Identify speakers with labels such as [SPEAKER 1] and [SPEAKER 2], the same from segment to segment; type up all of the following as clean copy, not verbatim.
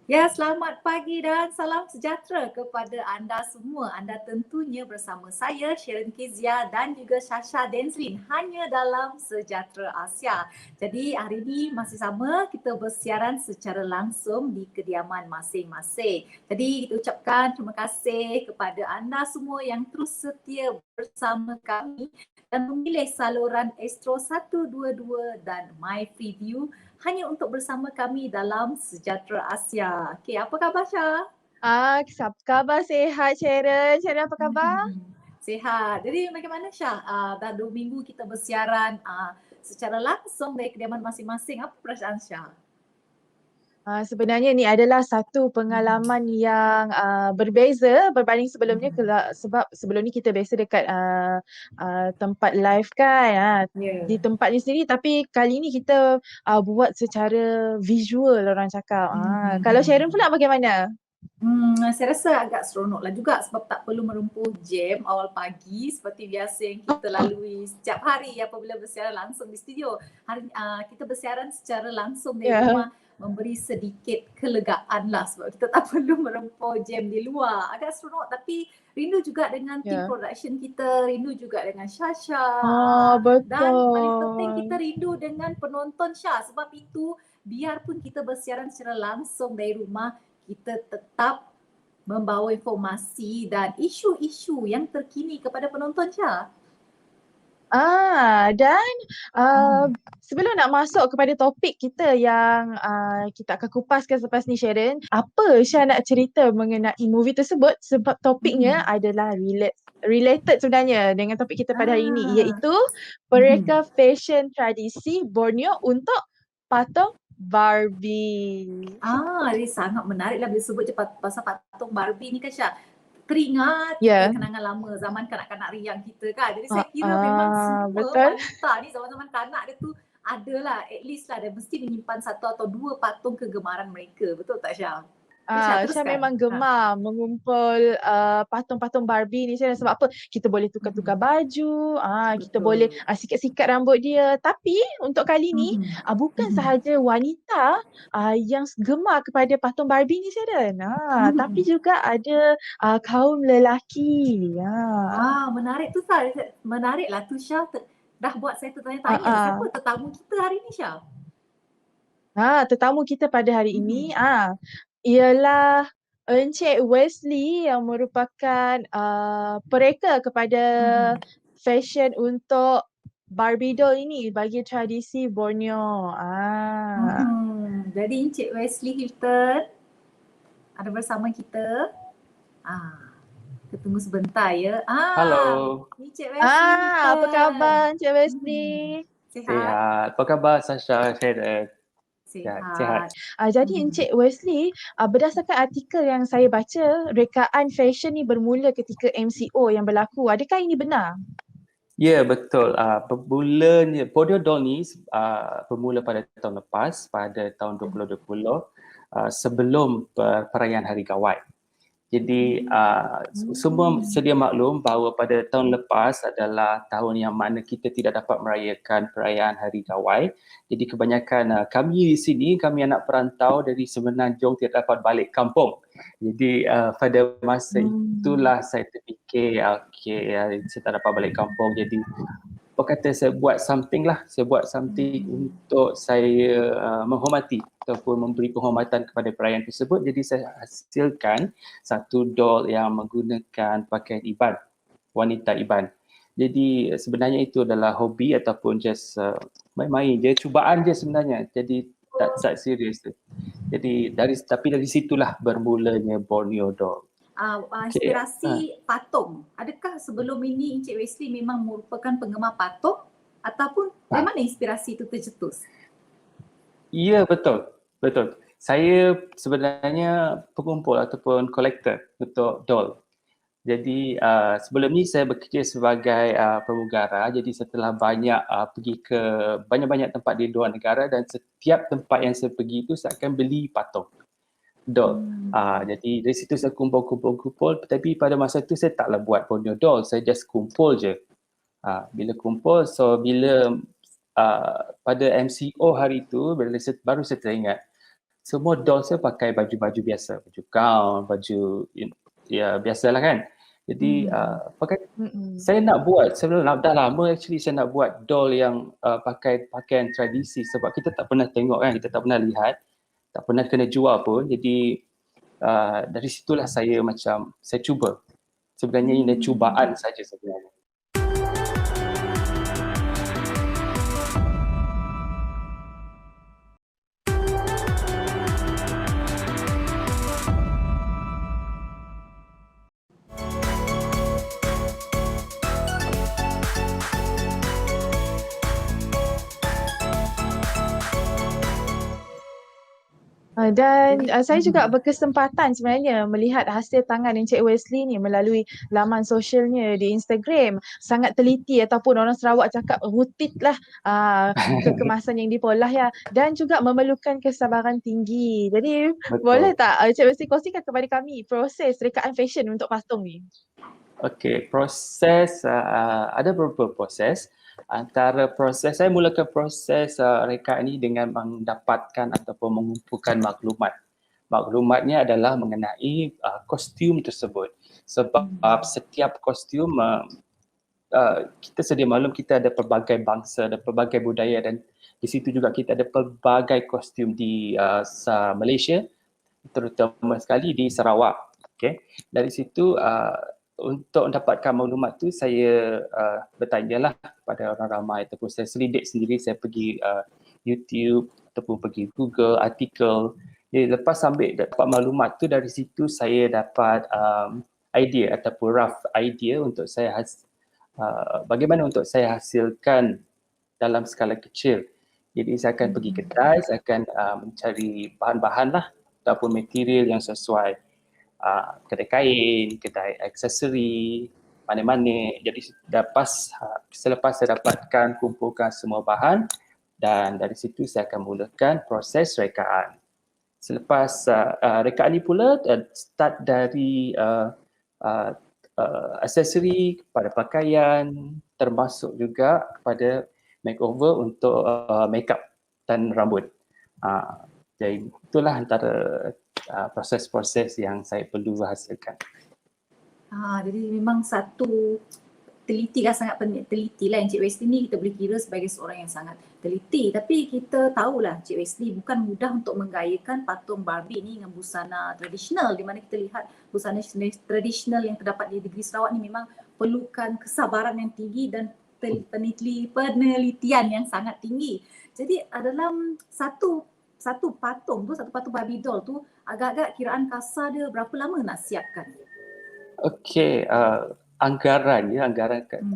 [SPEAKER 1] Ya, selamat pagi dan salam sejahtera kepada anda semua. Anda tentunya bersama saya, Sharon Kezia dan juga Sasha Denzlin hanya dalam Sejahtera Asia. Jadi hari ini masih sama kita bersiaran secara langsung di kediaman masing-masing. Jadi kita ucapkan terima kasih kepada anda semua yang terus setia bersama kami dan memilih saluran Astro 122 dan My Freeview hanya untuk bersama kami dalam Sejahtera Asia. Okey, apa khabar Syah?
[SPEAKER 2] Apa khabar? Sehat, Sharon. Sharon apa khabar?
[SPEAKER 1] Sihat. Jadi bagaimana Syah? Dah 2 minggu kita bersiaran secara langsung dari kediaman masing-masing. Apa perasaan Syah?
[SPEAKER 2] Sebenarnya ni adalah satu pengalaman yang berbeza berbanding sebelumnya sebab sebelum ni kita biasa dekat tempat live kan, di
[SPEAKER 1] Ya.
[SPEAKER 2] tempat ni sendiri, tapi kali ni kita buat secara visual orang cakap. Kalau Sharon pula bagaimana?
[SPEAKER 1] Saya rasa agak seronok lah juga sebab tak perlu merempuh jam awal pagi seperti biasa yang kita lalui setiap hari apabila bersiaran langsung di studio. Kita bersiaran secara langsung dari
[SPEAKER 2] Ya.
[SPEAKER 1] rumah memberi sedikit kelegaan lah sebab kita tak perlu merempuh jam di luar. Agak seronok tapi rindu juga dengan team
[SPEAKER 2] Ya.
[SPEAKER 1] production kita, rindu juga dengan Syasha.
[SPEAKER 2] Oh,
[SPEAKER 1] Dan paling penting kita
[SPEAKER 2] betul.
[SPEAKER 1] rindu dengan penonton Syah sebab itu biarpun kita bersiaran secara langsung dari rumah, kita tetap membawa informasi dan isu-isu yang terkini kepada penonton Syah.
[SPEAKER 2] Dan uh,
[SPEAKER 1] Hmm.
[SPEAKER 2] sebelum nak masuk kepada topik kita yang kita akan kupaskan selepas ni, Sharon, apa Syah nak cerita mengenai movie tersebut sebab topiknya
[SPEAKER 1] Hmm.
[SPEAKER 2] adalah related sebenarnya dengan topik kita pada hari ini,
[SPEAKER 1] Ah.
[SPEAKER 2] iaitu
[SPEAKER 1] Hmm.
[SPEAKER 2] mereka fashion tradisi Borneo untuk patung Barbie.
[SPEAKER 1] Jadi sangat menarik lah bila sebut je pasal patung Barbie ni kan Syah. Teringat kita
[SPEAKER 2] Ya.
[SPEAKER 1] kenangan lama zaman kanak-kanak riang kita kan. Jadi saya kira memang semua
[SPEAKER 2] Betul.
[SPEAKER 1] wanita ni zaman-zaman kanak dia tu adalah at least lah dia mesti menyimpan satu atau dua patung kegemaran mereka. Betul tak Syah? Okay, Syah
[SPEAKER 2] Syah
[SPEAKER 1] teruskan.
[SPEAKER 2] memang gemar mengumpul patung-patung Barbie ni, Syah. Sebab apa? Kita boleh tukar-tukar baju, kita boleh
[SPEAKER 1] Betul.
[SPEAKER 2] sikat-sikat rambut dia. Tapi untuk kali ni,
[SPEAKER 1] Mhm.
[SPEAKER 2] bukan
[SPEAKER 1] Mhm.
[SPEAKER 2] sahaja wanita yang gemar kepada patung Barbie ni, Syah. Tapi
[SPEAKER 1] Mhm.
[SPEAKER 2] juga ada kaum lelaki.
[SPEAKER 1] Menarik tu Syah. Menariklah tu Syah. Dah buat saya
[SPEAKER 2] Ah,
[SPEAKER 1] tertanya-tanya. Siapa
[SPEAKER 2] ah.
[SPEAKER 1] tetamu kita hari ni Syah?
[SPEAKER 2] Tetamu kita pada hari ini
[SPEAKER 1] Mhm.
[SPEAKER 2] ialah Encik Wesley yang merupakan pereka kepada
[SPEAKER 1] Mhm.
[SPEAKER 2] fashion untuk Barbie doll ini bagi tradisi Borneo.
[SPEAKER 1] Jadi Encik Wesley Hilton ada bersama kita. Kita tunggu sebentar ya.
[SPEAKER 3] Halo,
[SPEAKER 1] Encik Wesley
[SPEAKER 2] Apa khabar
[SPEAKER 1] Hilton.
[SPEAKER 2] Encik Wesley?
[SPEAKER 1] Mhm. Sihat?
[SPEAKER 3] sihat. Apa khabar Sasha, Sharon? Sihat.
[SPEAKER 1] Sihat.
[SPEAKER 2] Jadi
[SPEAKER 1] Mhm.
[SPEAKER 2] Encik Wesley, berdasarkan artikel yang saya baca, rekaan fashion ni bermula ketika MCO yang berlaku. Adakah ini benar?
[SPEAKER 3] Ya, betul. Bermulanya Borneo Doll ni bermula pada tahun lepas, pada tahun 2020, sebelum perayaan Hari Gawai. Jadi semua
[SPEAKER 1] Hmm.
[SPEAKER 3] sedia maklum bahawa pada tahun lepas adalah tahun yang mana kita tidak dapat merayakan perayaan Hari Gawai. Jadi kebanyakan kami di sini, kami anak perantau dari Semenanjung tidak dapat balik kampung. Jadi pada masa itulah saya terfikir, saya tak dapat balik kampung. Jadi apa kata saya buat something lah, saya buat something untuk saya menghormati ataupun memberi penghormatan kepada perayaan tersebut. Jadi saya hasilkan satu doll yang menggunakan pakaian Iban, wanita Iban. Jadi sebenarnya itu adalah hobi ataupun just main-main je, cubaan je sebenarnya. Jadi tak serius tu. Jadi tapi dari situlah bermulanya Borneo Doll. Okay.
[SPEAKER 1] Inspirasi patung. Adakah sebelum ini Encik Wesley memang merupakan penggemar patung ataupun dari mana inspirasi itu tercetus?
[SPEAKER 3] Ya, betul. Betul. Saya sebenarnya pengumpul ataupun kolektor untuk doll. Jadi sebelum ni saya bekerja sebagai pramugara. Jadi setelah banyak pergi ke banyak-banyak tempat di luar negara dan setiap tempat yang saya pergi itu saya akan beli patung doll. Jadi dari situ saya kumpul. Tapi pada masa itu saya taklah buat Borneo doll. Saya just kumpul je. Bila kumpul, bila pada MCO hari itu baru saya teringat semua doll saya pakai baju-baju biasa, baju gown, baju ya biasalah kan. Jadi pakai saya nak buat, sebenarnya dah lama actually saya nak buat doll yang pakai pakaian tradisi sebab kita tak pernah tengok kan, kita tak pernah lihat, tak pernah kena jual pun. Jadi dari situlah saya cuba. Sebenarnya ini cubaan saja sebenarnya.
[SPEAKER 2] Dan saya juga berkesempatan sebenarnya melihat hasil tangan Encik Wesley ni melalui laman sosialnya di Instagram. Sangat teliti ataupun orang Sarawak cakap rutit lah kekemasan yang dipolah ya. Dan juga memerlukan kesabaran tinggi. Jadi boleh tak Encik Wesley kongsikan kepada kami proses rekaan fashion untuk patung ni?
[SPEAKER 3] Okey, proses ada beberapa proses. Antara proses, saya mulakan proses rekaan ini dengan mendapatkan ataupun mengumpulkan maklumat. Maklumatnya adalah mengenai kostum tersebut. Sebab setiap kostum, kita sedia maklum kita ada pelbagai bangsa, ada pelbagai budaya dan di situ juga kita ada pelbagai kostum di Malaysia, terutama sekali di Sarawak. Okay. Dari situ untuk mendapatkan maklumat tu saya bertanyalah kepada orang ramai ataupun saya selidik sendiri, saya pergi YouTube ataupun pergi Google artikel. Jadi lepas dapat maklumat tu, dari situ saya dapat idea ataupun rough idea untuk saya bagaimana untuk saya hasilkan dalam skala kecil. Jadi saya akan pergi kedai, saya akan mencari bahan-bahan lah ataupun material yang sesuai. Kedai kain, kedai aksesori, mana-mana. Jadi selepas saya dapatkan, kumpulkan semua bahan dan dari situ saya akan mulakan proses rekaan. Selepas rekaan ni pula start dari aksesori kepada pakaian, termasuk juga kepada makeover untuk makeup dan rambut. Jadi itulah antara proses-proses yang saya perlu hasilkan.
[SPEAKER 1] Jadi memang satu teliti kan, sangat teliti lah Encik Wesley ni, kita boleh kira sebagai seorang yang sangat teliti. Tapi kita tahulah Encik Wesley bukan mudah untuk menggayakan patung Barbie ni dengan busana tradisional, di mana kita lihat busana tradisional yang terdapat di negeri Sarawak ni memang perlukan kesabaran yang tinggi dan penelitian yang sangat tinggi. Jadi dalam satu patung Barbie doll tu agak-agak kiraan kasar dia berapa lama nak siapkan?
[SPEAKER 3] Okey, anggaran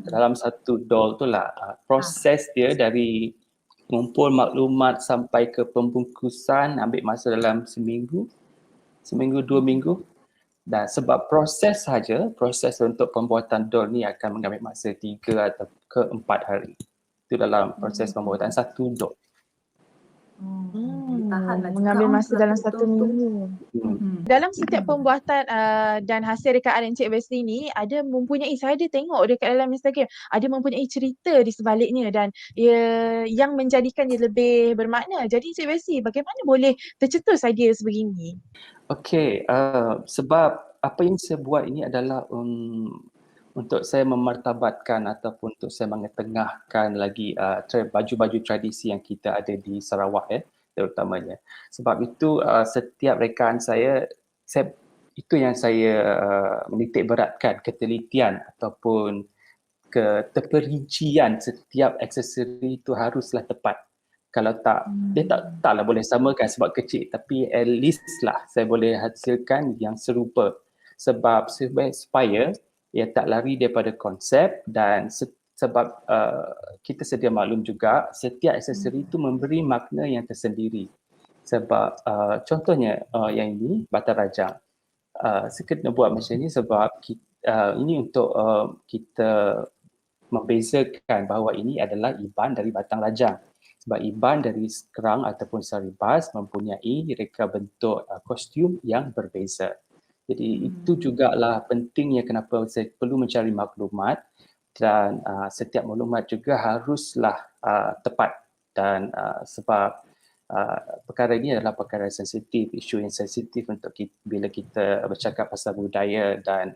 [SPEAKER 3] dalam satu doll tu lah, proses dia dari mengumpul maklumat sampai ke pembungkusan ambil masa dalam seminggu 2 minggu. Dan sebab proses untuk pembuatan doll ni akan mengambil masa 3 atau ke 4 hari. Itu dalam proses pembuatan satu doll.
[SPEAKER 2] Mengambil masa dalam 1 minggu. Dalam setiap pembuatan dan hasil rekaan Encik Wesley ni saya ada tengok dekat dalam Instagram, ada mempunyai cerita di sebaliknya dan yang menjadikan dia lebih bermakna. Jadi Encik Wesley, bagaimana boleh tercetus idea sebegini?
[SPEAKER 3] Okey, sebab apa yang saya buat ini adalah untuk saya memartabatkan ataupun untuk saya mengetengahkan lagi baju-baju tradisi yang kita ada di Sarawak terutamanya. Sebab itu setiap rekaan saya itu yang saya menitik beratkan, ketelitian ataupun terperincian setiap aksesori itu haruslah tepat. Kalau tak, dia taklah boleh samakan sebab kecil, tapi at least lah saya boleh hasilkan yang serupa. Sebab supaya ia tak lari daripada konsep dan sebab kita sedia maklum juga setiap aksesori itu memberi makna yang tersendiri. Sebab contohnya yang ini Batang Rajang. Saya kena buat macam ini sebab ini untuk kita membezakan bahawa ini adalah iban dari Batang Rajang. Sebab iban dari kerang ataupun saribas mempunyai reka bentuk kostum yang berbeza. Jadi itu jugalah pentingnya kenapa saya perlu mencari maklumat dan setiap maklumat juga haruslah tepat dan sebab perkara ini adalah perkara sensitif, isu yang sensitif untuk bila kita bercakap pasal budaya dan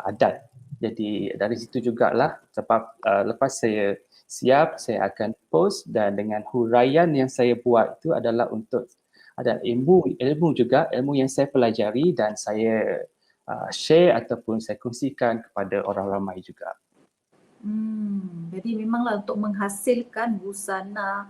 [SPEAKER 3] adat. Jadi dari situ jugalah sebab lepas saya siap, saya akan post, dan dengan huraian yang saya buat itu adalah untuk ada ilmu juga, ilmu yang saya pelajari dan saya share ataupun saya kongsikan kepada orang ramai juga.
[SPEAKER 1] Jadi memanglah untuk menghasilkan busana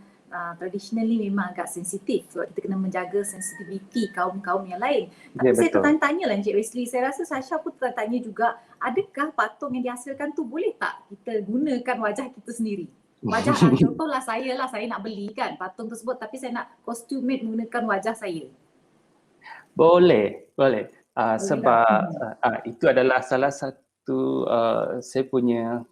[SPEAKER 1] tradisional ni memang agak sensitif sebab kita kena menjaga sensitiviti kaum-kaum yang lain. Tapi
[SPEAKER 3] Ya,
[SPEAKER 1] saya
[SPEAKER 3] betul.
[SPEAKER 1] tertanya-tanya lah Encik Wesley, saya rasa Sasha pun tertanya juga, adakah patung yang dihasilkan tu boleh tak kita gunakan wajah kita sendiri? Wajah contohlah saya nak beli kan patung tersebut tapi saya nak costume made menggunakan wajah saya.
[SPEAKER 3] Boleh.
[SPEAKER 1] Sebab
[SPEAKER 3] Itu adalah salah satu saya punya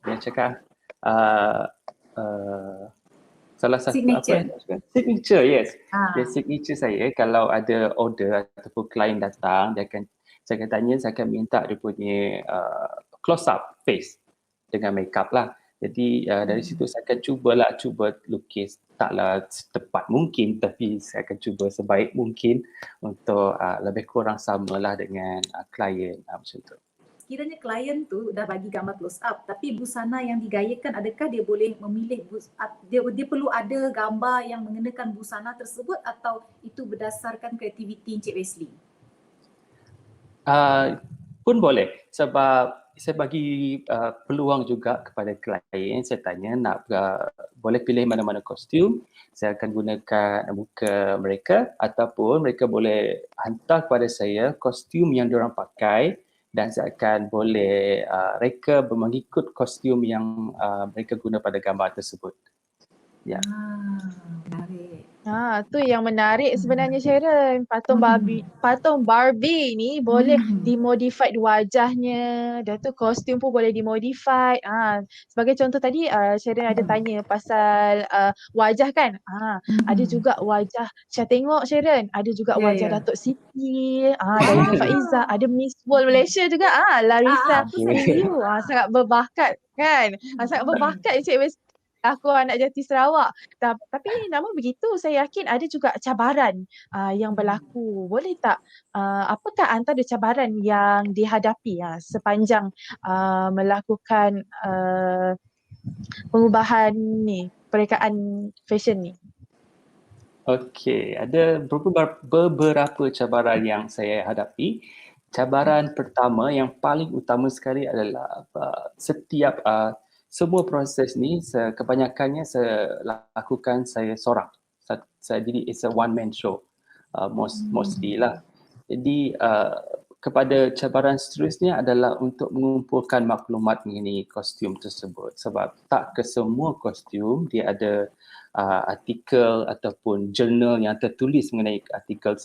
[SPEAKER 3] salah satu signature, yes. Dia signature saya kalau ada order ataupun klien datang, saya akan minta dia punya close up face dengan makeup lah. Jadi dari situ saya akan cuba lukis, taklah secepat mungkin tapi saya akan cuba sebaik mungkin untuk lebih kurang samalah dengan klien macam tu.
[SPEAKER 1] Kiranya klien tu dah bagi gambar close up tapi busana yang digayakan, adakah dia boleh memilih dia perlu ada gambar yang mengenakan busana tersebut atau itu berdasarkan kreativiti Encik Wesley?
[SPEAKER 3] Pun boleh sebab saya bagi peluang juga kepada klien. Saya tanya boleh pilih mana-mana kostum, saya akan gunakan muka mereka ataupun mereka boleh hantar kepada saya kostum yang diorang pakai dan saya akan boleh reka mengikut kostum yang mereka guna pada gambar tersebut. Ya.
[SPEAKER 1] Menarik.
[SPEAKER 2] Tu yang menarik sebenarnya Sharon. Patung Barbie ni boleh dimodified wajahnya. Dan tu kostum pun boleh dimodified. Sebagai contoh tadi Sharon ada tanya pasal wajah kan. Ada juga wajah, saya tengok Sharon, ada juga wajah Datuk Siti, dari Nur Faiza, ada Miss World Malaysia juga, Larissa Liu. Sangat berbakat kan. Sangat berbakat Encik Wesley. Aku anak Jati Sarawak. Tapi namun begitu saya yakin ada juga cabaran yang berlaku. Boleh tak apakah antara cabaran yang dihadapi sepanjang melakukan pengubahan ni, perekaan fashion ni?
[SPEAKER 3] Okey, ada beberapa cabaran yang saya hadapi. Cabaran pertama yang paling utama sekali adalah setiap semua proses ni kebanyakannya saya lakukan saya seorang. Jadi it's a one man show mostly lah. Jadi kepada cabaran seterusnya adalah untuk mengumpulkan maklumat mengenai kostum tersebut sebab tak ke semua kostum dia ada artikel ataupun jurnal yang tertulis mengenai artikel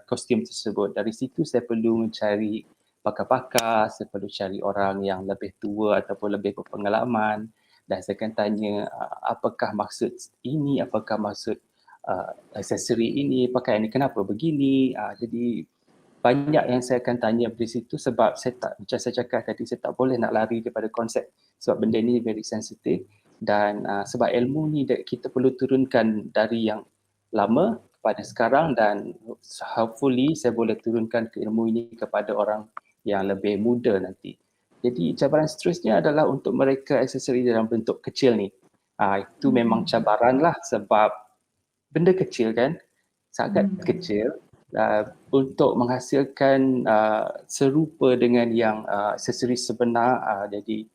[SPEAKER 3] kostum tersebut. Dari situ saya perlu mencari pakar-pakar, saya perlu cari orang yang lebih tua ataupun lebih berpengalaman dan saya akan tanya apakah maksud ini, apakah maksud aksesori ini, pakaian ini kenapa begini. Jadi banyak yang saya akan tanya dari situ sebab macam saya cakap tadi, saya tak boleh nak lari daripada konsep sebab benda ni very sensitive dan sebab ilmu ni kita perlu turunkan dari yang lama kepada sekarang dan hopefully saya boleh turunkan ke ilmu ini kepada orang yang lebih muda nanti. Jadi cabaran seterusnya adalah untuk mereka aksesori dalam bentuk kecil ni. Itu memang cabaran lah sebab benda kecil kan, sangat kecil. Untuk menghasilkan serupa dengan yang aksesori sebenar, jadi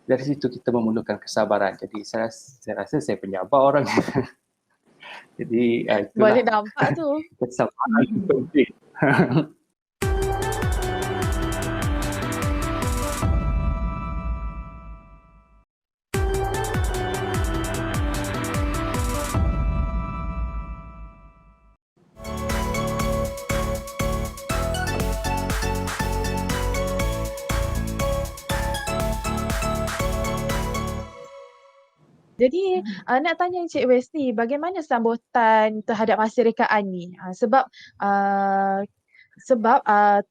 [SPEAKER 3] dari situ kita memerlukan kesabaran. Jadi saya rasa saya penyabar orang. Jadi itulah.
[SPEAKER 2] Boleh nampak tu.
[SPEAKER 3] Kesabaran itu penting.
[SPEAKER 2] Jadi nak tanya Encik Wesley, bagaimana sambutan terhadap hasil rekaan ni? Sebab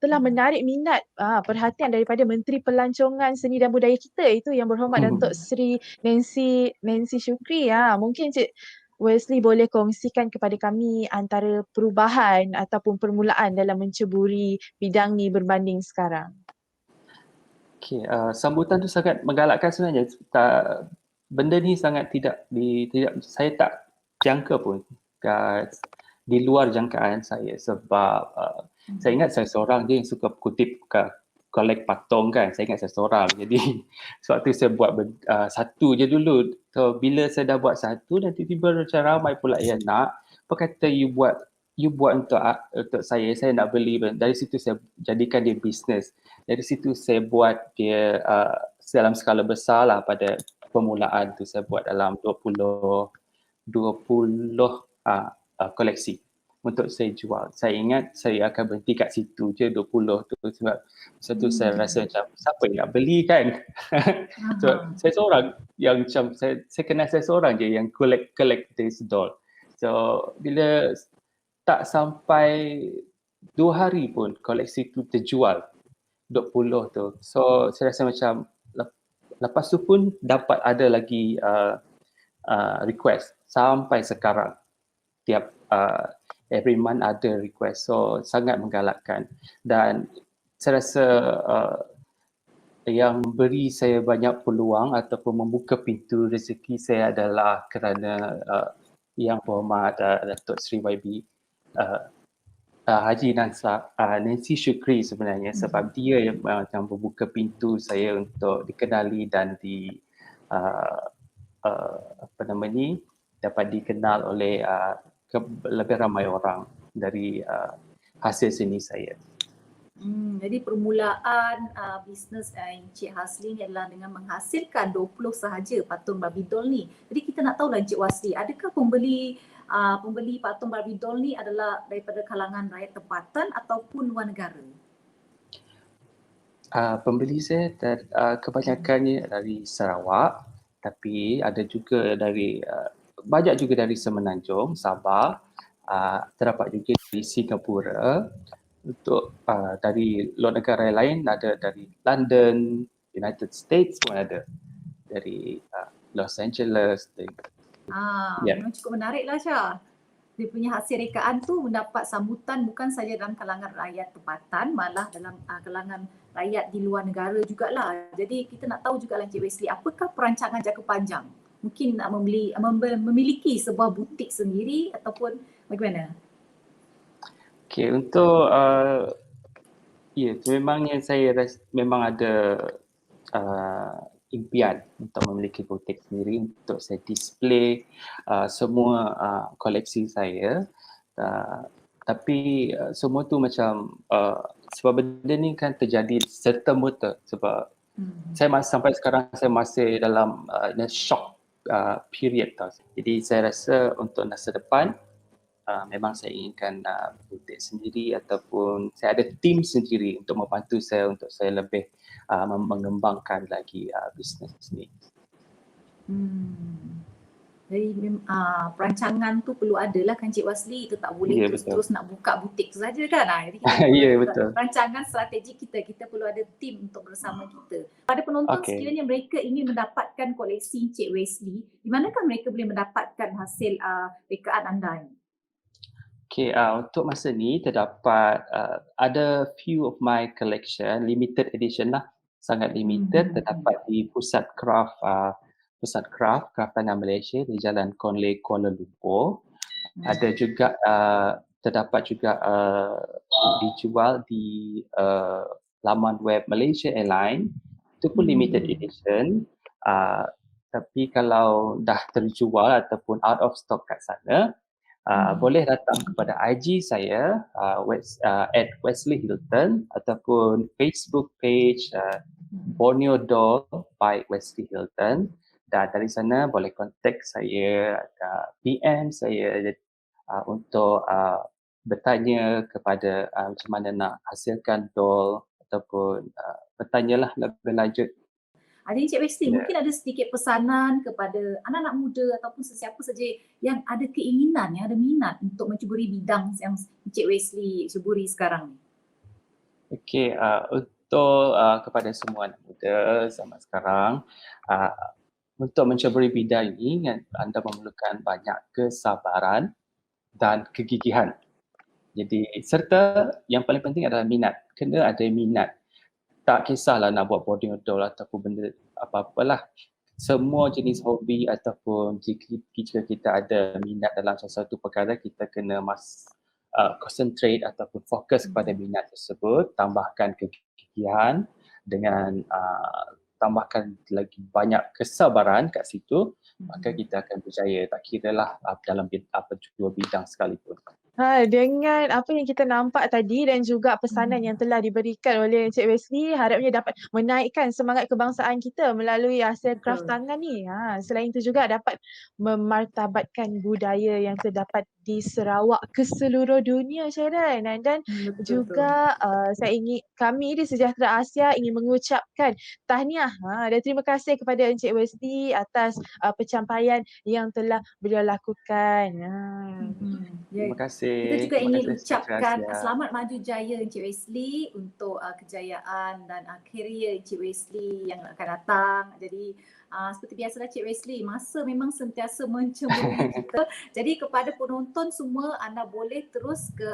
[SPEAKER 2] telah menarik minat perhatian daripada Menteri Pelancongan Seni dan Budaya kita, itu Yang Berhormat Datuk Seri Nancy Shukri. Mungkin Encik Wesley boleh kongsikan kepada kami antara perubahan ataupun permulaan dalam menceburi bidang ni berbanding sekarang?
[SPEAKER 3] Okay, sambutan tu sangat menggalakkan sebenarnya. Benda ni sangat tidak saya tak jangka pun di luar jangkaan saya sebab saya ingat saya seorang je yang suka kutip collect patung kan. Saya ingat saya seorang. Jadi sewaktu saya buat satu je dulu. So bila saya dah buat satu dan tiba-tiba macam ramai pula yang nak. Apa kata you buat untuk saya nak beli. Dari situ saya jadikan dia bisnes. Dari situ saya buat dia dalam skala besar lah. Pada permulaan tu saya buat dalam 20 koleksi untuk saya jual. Saya ingat saya akan berhenti kat situ je 20 tu sebab masa tu saya rasa macam siapa yang nak beli kan. So saya seorang yang macam saya kenal saya seorang je yang collect this doll. So bila tak sampai 2 hari pun koleksi tu terjual 20 tu. So saya rasa macam lepas tu pun dapat ada lagi request sampai sekarang. Tiap every month ada request. So sangat menggalakkan dan saya rasa yang beri saya banyak peluang ataupun membuka pintu rezeki saya adalah kerana Yang Berhormat Datuk Seri YB Haji Nancy Shukri sebenarnya sebab dia yang macam membuka pintu saya untuk dikenali dan dapat dikenal oleh lebih ramai orang dari hasil seni saya.
[SPEAKER 1] Jadi permulaan bisnes Encik Hasli ni adalah dengan menghasilkan 20 sahaja patung Barbie doll ni. Jadi kita nak tahulah Encik Wasli, adakah pembeli patung Barbie doll ni adalah daripada kalangan rakyat tempatan ataupun luar negara?
[SPEAKER 3] Pembeli saya kebanyakannya dari Sarawak, tapi ada juga banyak juga dari Semenanjung, Sabah, terdapat juga dari Singapura. Untuk dari luar negara lain ada dari London, United States pun ada, dari Los Angeles.
[SPEAKER 1] Memang cukup menarik lah Syah. Dia punya hasil rekaan tu mendapat sambutan bukan saja dalam kalangan rakyat tempatan, malah dalam kalangan rakyat di luar negara jugalah. Jadi kita nak tahu juga lah Encik Wesley, apakah perancangan jangka panjang? Mungkin nak memiliki sebuah butik sendiri ataupun bagaimana?
[SPEAKER 3] Okay, untuk memangnya saya memang ada impian untuk memiliki butik sendiri untuk saya display semua koleksi saya. Tapi semua tu macam sebab benda ni kan terjadi serta-merta sebab saya sampai sekarang saya masih dalam shock period tau. Jadi saya rasa untuk masa depan memang saya inginkan butik sendiri ataupun saya ada tim sendiri untuk membantu saya untuk saya lebih mengembangkan lagi bisnes ni.
[SPEAKER 1] Jadi perancangan tu perlu ada lah kan Cik Wasli, itu tak boleh terus nak buka butik tu saja kan. Jadi kita perlu perancangan strategi kita perlu ada tim untuk bersama kita. Pada penonton sekiranya mereka ingin mendapatkan koleksi Cik Wesley, di manakah mereka boleh mendapatkan hasil rekaan anda ni?
[SPEAKER 3] Okay, untuk masa ni terdapat ada few of my collection, limited edition lah, sangat limited, terdapat di Pusat Kraft Tanah Malaysia di Jalan Conley, Kuala Lumpur. Ada juga terdapat juga dijual di laman web Malaysia Airlines, itu pun limited edition. Tapi kalau dah terjual ataupun out of stock kat sana, boleh datang kepada IG saya @Wesley Hilton ataupun Facebook page Borneo Doll by Wesley Hilton, dan dari sana boleh kontak saya, PM saya untuk bertanya kepada macam mana nak hasilkan doll ataupun bertanyalah lebih lanjut.
[SPEAKER 1] Jadi Encik Wesley, mungkin ada sedikit pesanan kepada anak-anak muda ataupun sesiapa saja yang ada keinginan, yang ada minat untuk menceburi bidang yang Encik Wesley ceburi sekarang ni.
[SPEAKER 3] Okey, untuk kepada semua anak muda zaman sekarang, untuk menceburi bidang ini anda memerlukan banyak kesabaran dan kegigihan. Jadi serta yang paling penting adalah minat. Kena ada minat. Tak kisahlah nak buat bodybuilder ataupun benda apa-apalah. Semua jenis hobi ataupun jika kita ada minat dalam sesuatu perkara, kita kena concentrate ataupun fokus kepada minat tersebut, tambahkan kegigihan dengan tambahkan lagi banyak kesabaran kat situ, maka kita akan berjaya, tak kiralah dalam apa jua bidang sekalipun.
[SPEAKER 2] Dengan apa yang kita nampak tadi dan juga pesanan yang telah diberikan oleh Encik Wesley, harapnya dapat menaikkan semangat kebangsaan kita melalui hasil kraft tangan ni. Selain itu juga dapat memartabatkan budaya yang terdapat di Sarawak ke seluruh dunia, Sharon. Dan juga kami di Sejahtera Asia ingin mengucapkan tahniah dan terima kasih kepada Encik Wesley atas pencapaian yang telah beliau lakukan.
[SPEAKER 3] Terima kasih.
[SPEAKER 1] Kita juga ingin ucapkan
[SPEAKER 3] Asia.
[SPEAKER 1] selamat maju jaya Encik Wesley untuk kejayaan dan karier Encik Wesley yang akan datang. Jadi seperti biasalah Encik Wesley, masa memang sentiasa mencemburui kita. Jadi kepada penonton semua, anda boleh terus ke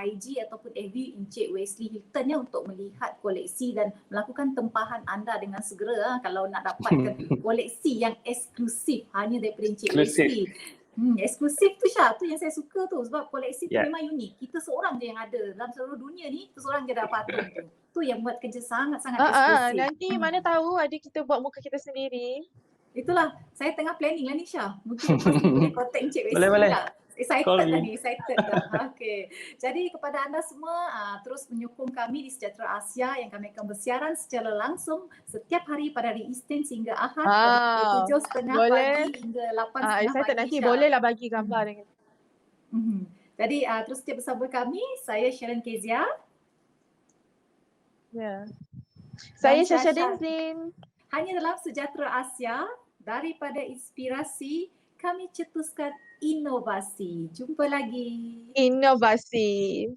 [SPEAKER 1] IG ataupun FB Encik Wesley Hilton ya untuk melihat koleksi dan melakukan tempahan anda dengan segera kalau nak dapatkan koleksi yang eksklusif hanya daripada Encik Wesley. Eksklusif tu Syah, tu yang saya suka tu sebab koleksi tu memang unik. Kita seorang je yang ada dalam seluruh dunia ni, kita seorang je ada patung tu. Tu yang buat kerja sangat-sangat eksklusif.
[SPEAKER 2] Nanti mana tahu ada kita buat muka kita sendiri.
[SPEAKER 1] Itulah, saya tengah planning lah ni Syah. Mungkin lepas ni boleh contact Encik Wesley lah. Excited dah. Okay. Jadi kepada anda semua, terus menyokong kami di Sejahtera Asia yang kami akan bersiaran secara langsung setiap hari pada hari Isnin hingga Ahad dari 7.30 pagi hingga 8.30 pagi.
[SPEAKER 2] Excited nanti bolehlah bagi gambar dengan.
[SPEAKER 1] Jadi terus setiap bersama kami, saya Sharon Kezia.
[SPEAKER 2] Saya Shasha Denzlin.
[SPEAKER 1] Hanya dalam Sejahtera Asia, daripada inspirasi kami cetuskan inovasi. Jumpa lagi.
[SPEAKER 2] Inovasi.